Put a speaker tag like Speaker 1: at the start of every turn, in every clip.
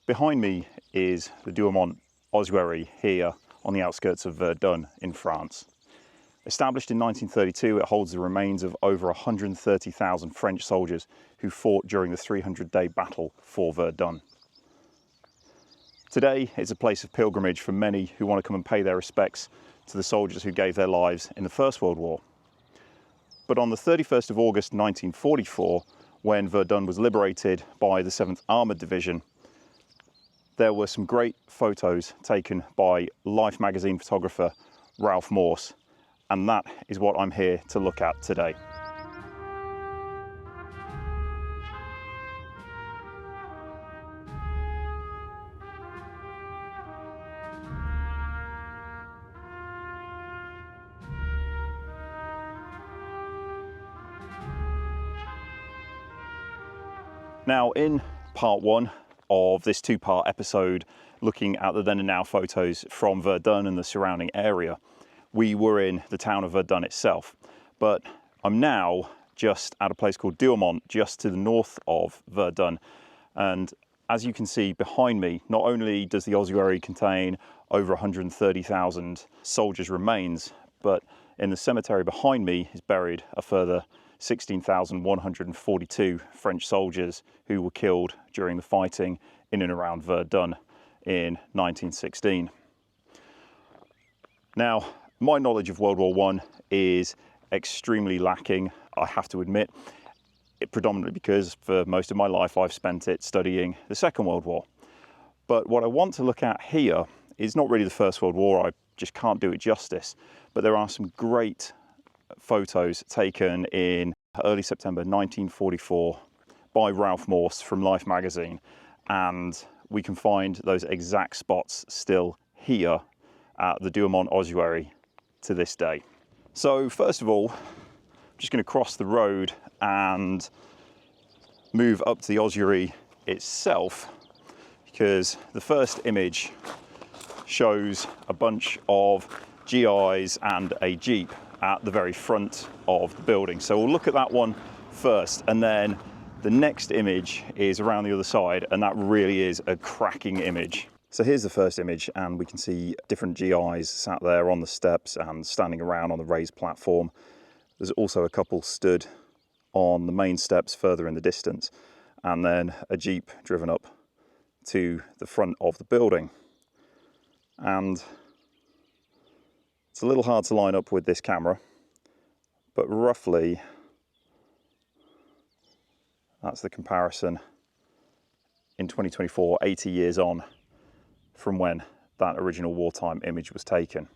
Speaker 1: Behind me is the Douaumont Ossuary here on the outskirts of Verdun in France. Established in 1932, it holds the remains of over 130,000 French soldiers who fought during the 300-day battle for Verdun. Today, it's a place of pilgrimage for many who want to come and pay their respects to the soldiers who gave their lives in the First World War. But on the 31st of August 1944, when Verdun was liberated by the 7th Armoured Division, there were some great photos taken by Life magazine photographer Ralph Morse, and that is what I'm here to look at today. Now, in part one of this two-part episode looking at the then and now photos from Verdun and the surrounding area, we were in the town of Verdun itself, but I'm now just at a place called Douaumont, just to the north of Verdun. And as you can see behind me, not only does the ossuary contain over 130,000 soldiers' remains, but in the cemetery behind me is buried a further 16,142 French soldiers who were killed during the fighting in and around Verdun in 1916. Now, my knowledge of World War I is extremely lacking, I have to admit, predominantly because for most of my life I've spent it studying the Second World War. But what I want to look at here is not really the First World War, I just can't do it justice, but there are some great photos taken in early September 1944 by Ralph Morse from Life magazine, and we can find those exact spots still here at the Douaumont Ossuary to this day. So first of all, I'm just going to cross the road and move up to the ossuary itself, because the first image shows a bunch of GIs and a Jeep at the very front of the building. So we'll look at that one first, and then the next image is around the other side, and that really is a cracking image. So here's the first image, and we can see different GIs sat there on the steps and standing around on the raised platform. There's also a couple stood on the main steps further in the distance, and then a Jeep driven up to the front of the building. And it's a little hard to line up with this camera, but roughly that's the comparison in 2024, 80 years on from when that original wartime image was taken.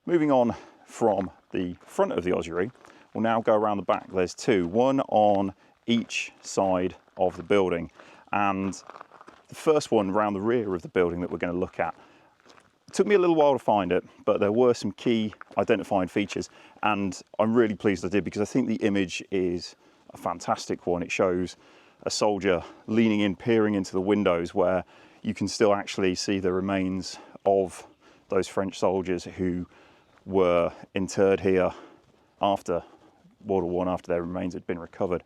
Speaker 1: Moving on from the front of the ossuary, we'll now go around the back. There's two, one on each side of the building, and the first one around the rear of the building that we're going to look at. It took me a little while to find it, but there were some key identifying features, and I'm really pleased I did, because I think the image is a fantastic one. It shows a soldier leaning in, peering into the windows, where you can still actually see the remains of those French soldiers who were interred here after World War I, after their remains had been recovered.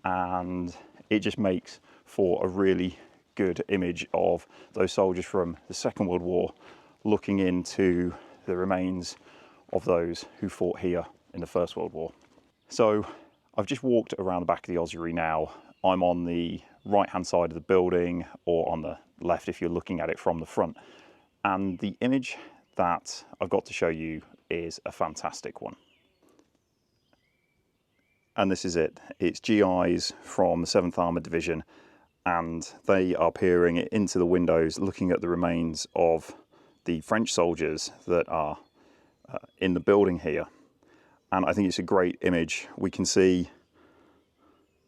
Speaker 1: And it just makes for a really good image of those soldiers from the Second World War looking into the remains of those who fought here in the First World War. So I've just walked around the back of the ossuary now. I'm on the right hand side of the building, or on the left if you're looking at it from the front, and the image that I've got to show you is a fantastic one. And this is it. It's GIs from the 7th Armoured Division, and they are peering into the windows looking at the remains of the French soldiers that are in the building here. And I think it's a great image. We can see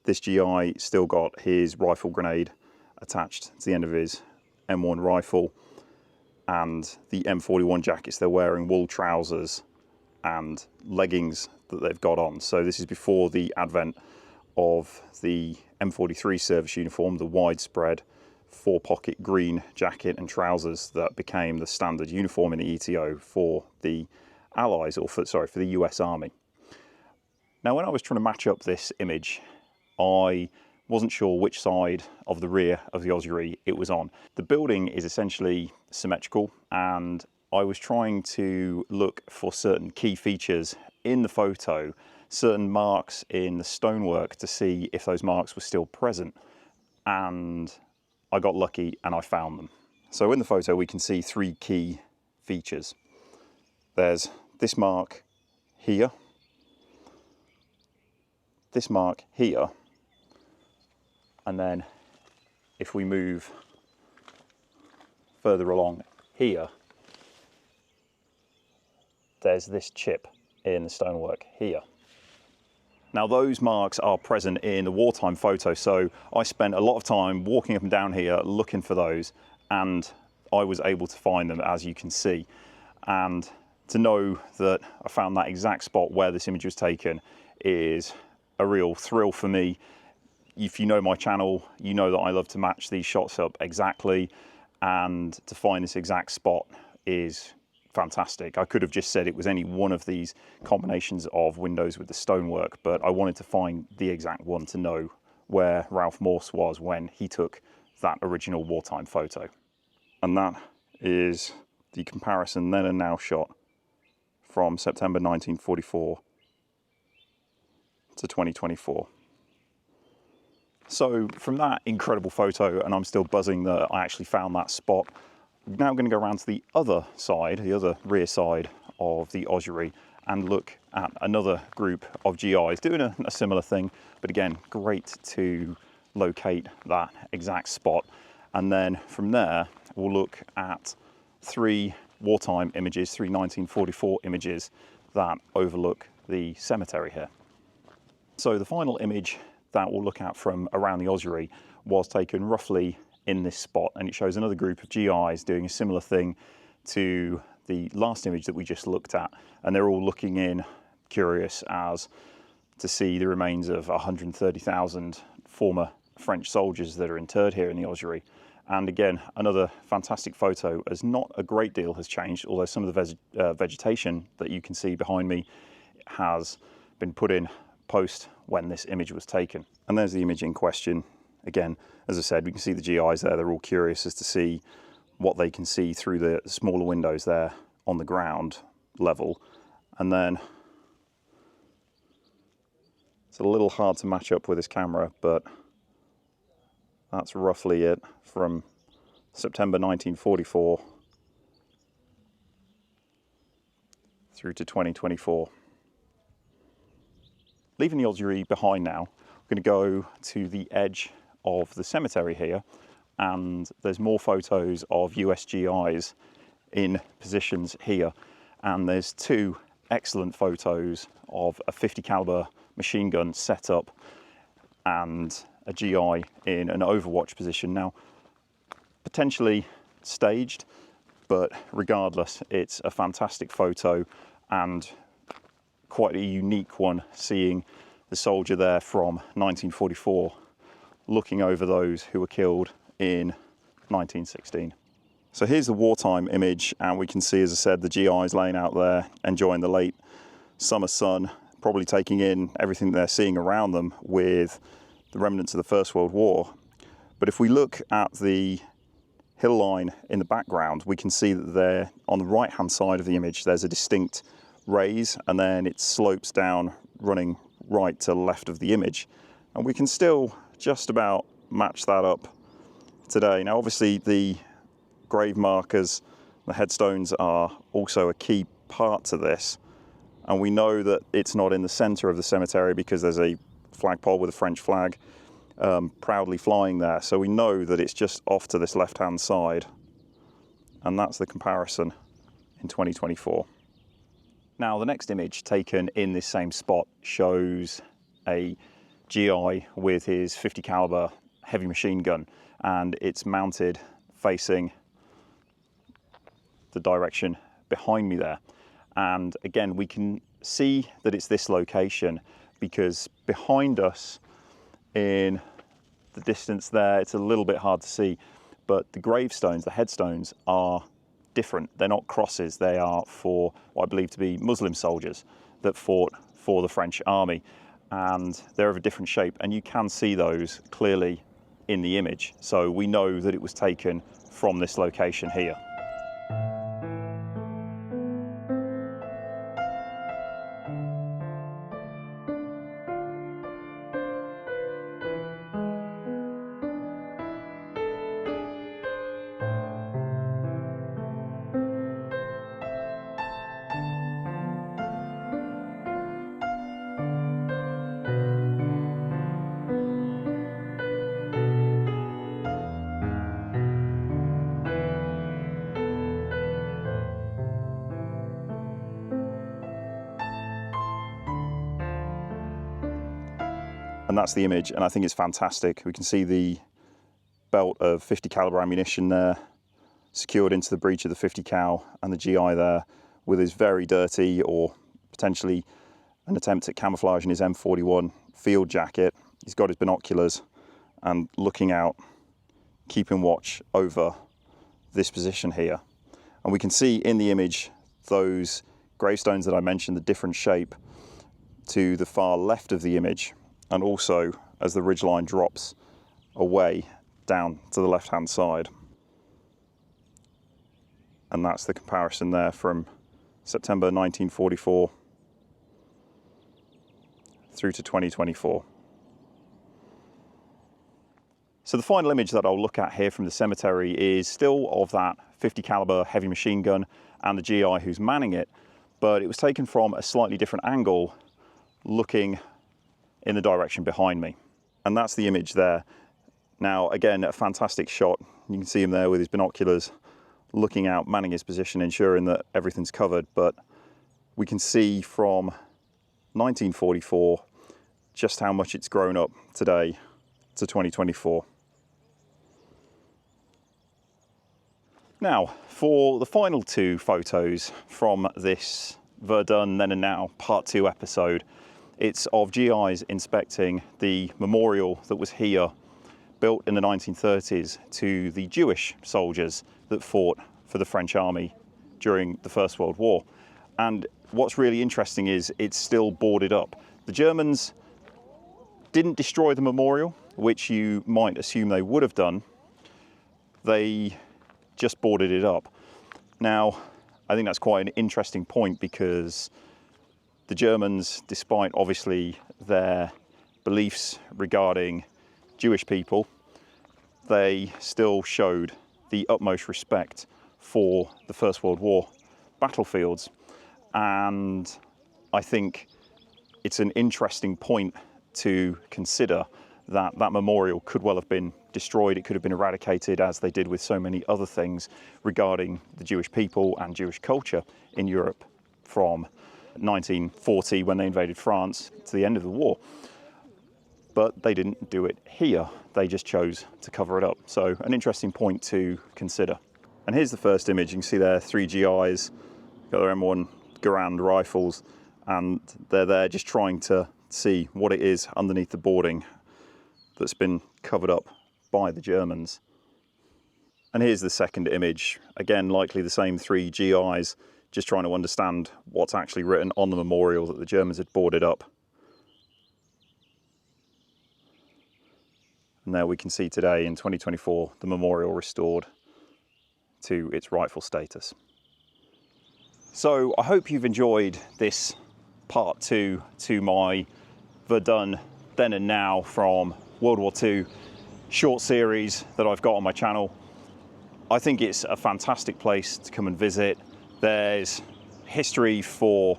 Speaker 1: this GI still got his rifle grenade attached to the end of his M1 rifle, and the M41 jackets they're wearing, wool trousers, and leggings that they've got on. So this is before the advent of the M43 service uniform, the widespread 4-pocket green jacket and trousers that became the standard uniform in the ETO for the Allies, or for the US Army. Now, when I was trying to match up this image, I wasn't sure which side of the rear of the ossuary it was on. The building is essentially symmetrical, and I was trying to look for certain key features in the photo, certain marks in the stonework, to see if those marks were still present. And I got lucky and I found them. So in the photo we can see 3 key features. There's this mark here, this mark here, and then if we move further along here, there's this chip in the stonework here. Now those marks are present in the wartime photo, so I spent a lot of time walking up and down here looking for those, and I was able to find them, as you can see. And to know that I found that exact spot where this image was taken is a real thrill for me. If you know my channel, you know that I love to match these shots up exactly, and to find this exact spot is fantastic. I could have just said it was any one of these combinations of windows with the stonework, but I wanted to find the exact one to know where Ralph Morse was when he took that original wartime photo. And that is the comparison then and now shot from September 1944 to 2024. So from that incredible photo, and I'm still buzzing that I actually found that spot, we're now going to go around to the other side, the other rear side of the ossuary, and look at another group of GIs doing a similar thing, but again, great to locate that exact spot. And then from there, we'll look at 3 wartime images, 3 1944 images that overlook the cemetery here. So the final image that we'll look at from around the ossuary was taken roughly in this spot, and it shows another group of GIs doing a similar thing to the last image that we just looked at, and they're all looking in, curious as to see the remains of 130,000 former French soldiers that are interred here in the ossuary. And again, another fantastic photo, as not a great deal has changed, although some of the vegetation that you can see behind me has been put in post when this image was taken. And there's the image in question. Again, as I said, we can see the GIs there. They're all curious as to see what they can see through the smaller windows there on the ground level. And then it's a little hard to match up with this camera, but that's roughly it from September 1944 through to 2024. Leaving the ossuary behind now, we're going to go to the edge of the cemetery here, and there's more photos of US GIs in positions here, and there's 2 excellent photos of a 50 caliber machine gun set up and a GI in an overwatch position. Now, potentially staged, but regardless, it's a fantastic photo and quite a unique one, seeing the soldier there from 1944 looking over those who were killed in 1916. So here's the wartime image, and we can see, as I said, the GIs laying out there enjoying the late summer sun, probably taking in everything they're seeing around them with the remnants of the First World War. But if we look at the hill line in the background, we can see that there on the right hand side of the image there's a distinct raise, and then it slopes down running right to left of the image, and we can still just about match that up today. Now obviously the grave markers, the headstones, are also a key part to this, and we know that it's not in the center of the cemetery because there's a flagpole with a French flag proudly flying there, so we know that it's just off to this left hand side, and that's the comparison in 2024. Now the next image taken in this same spot shows a GI with his 50 caliber heavy machine gun, and it's mounted facing the direction behind me there. And again, we can see that it's this location because behind us in the distance there, it's a little bit hard to see, but the gravestones, the headstones, are different. They're not crosses. They are for what I believe to be Muslim soldiers that fought for the French army, and they're of a different shape, and you can see those clearly in the image. So we know that it was taken from this location here. And that's the image, and I think it's fantastic. We can see the belt of 50 caliber ammunition there, secured into the breech of the 50 cal, and the GI there with his very dirty, or potentially an attempt at camouflaging his M41 field jacket. He's got his binoculars and looking out, keeping watch over this position here. And we can see in the image those gravestones that I mentioned, the different shape, to the far left of the image, and also as the ridgeline drops away down to the left-hand side. And that's the comparison there from September 1944 through to 2024. So the final image that I'll look at here from the cemetery is still of that 50 caliber heavy machine gun and the GI who's manning it, but it was taken from a slightly different angle, looking in the direction behind me. And that's the image there. Now, again, a fantastic shot. You can see him there with his binoculars, looking out, manning his position, ensuring that everything's covered. But we can see from 1944 just how much it's grown up today to 2024. Now, for the final two photos from this Verdun Then and Now Part 2 episode, it's of GIs inspecting the memorial that was here, built in the 1930s to the Jewish soldiers that fought for the French army during the First World War. And what's really interesting is it's still boarded up. The Germans didn't destroy the memorial, which you might assume they would have done. They just boarded it up. Now, I think that's quite an interesting point, because the Germans, despite obviously their beliefs regarding Jewish people, they still showed the utmost respect for the First World War battlefields. And I think it's an interesting point to consider that that memorial could well have been destroyed. It could have been eradicated, as they did with so many other things regarding the Jewish people and Jewish culture in Europe from 1940, when they invaded France, to the end of the war. But they didn't do it here. They just chose to cover it up. So an interesting point to consider. And here's the first image. You can see there 3 GIs, got their M1 Garand rifles, and they're there just trying to see what it is underneath the boarding that's been covered up by the Germans. And here's the second image. Again, likely the same 3 GIs, just trying to understand what's actually written on the memorial that the Germans had boarded up. And there we can see today, in 2024, the memorial restored to its rightful status. So I hope you've enjoyed this part 2 to my Verdun Then and Now from World War II short series that I've got on my channel. I think it's a fantastic place to come and visit. There's history for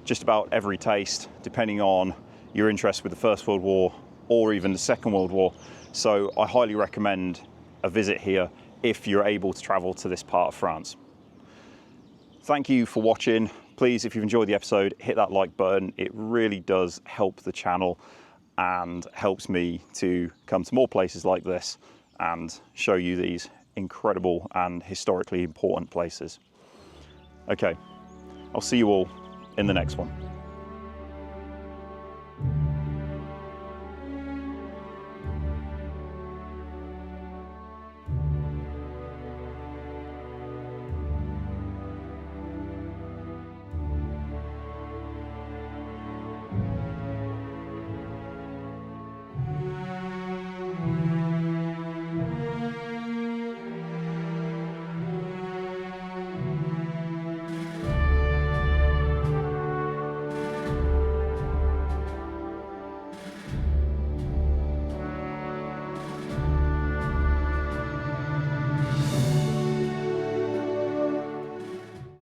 Speaker 1: just about every taste, depending on your interest with the First World War or even the Second World War. So I highly recommend a visit here if you're able to travel to this part of France. Thank you for watching. Please, if you've enjoyed the episode, hit that like button. It really does help the channel and helps me to come to more places like this and show you these incredible and historically important places. Okay, I'll see you all in the next one.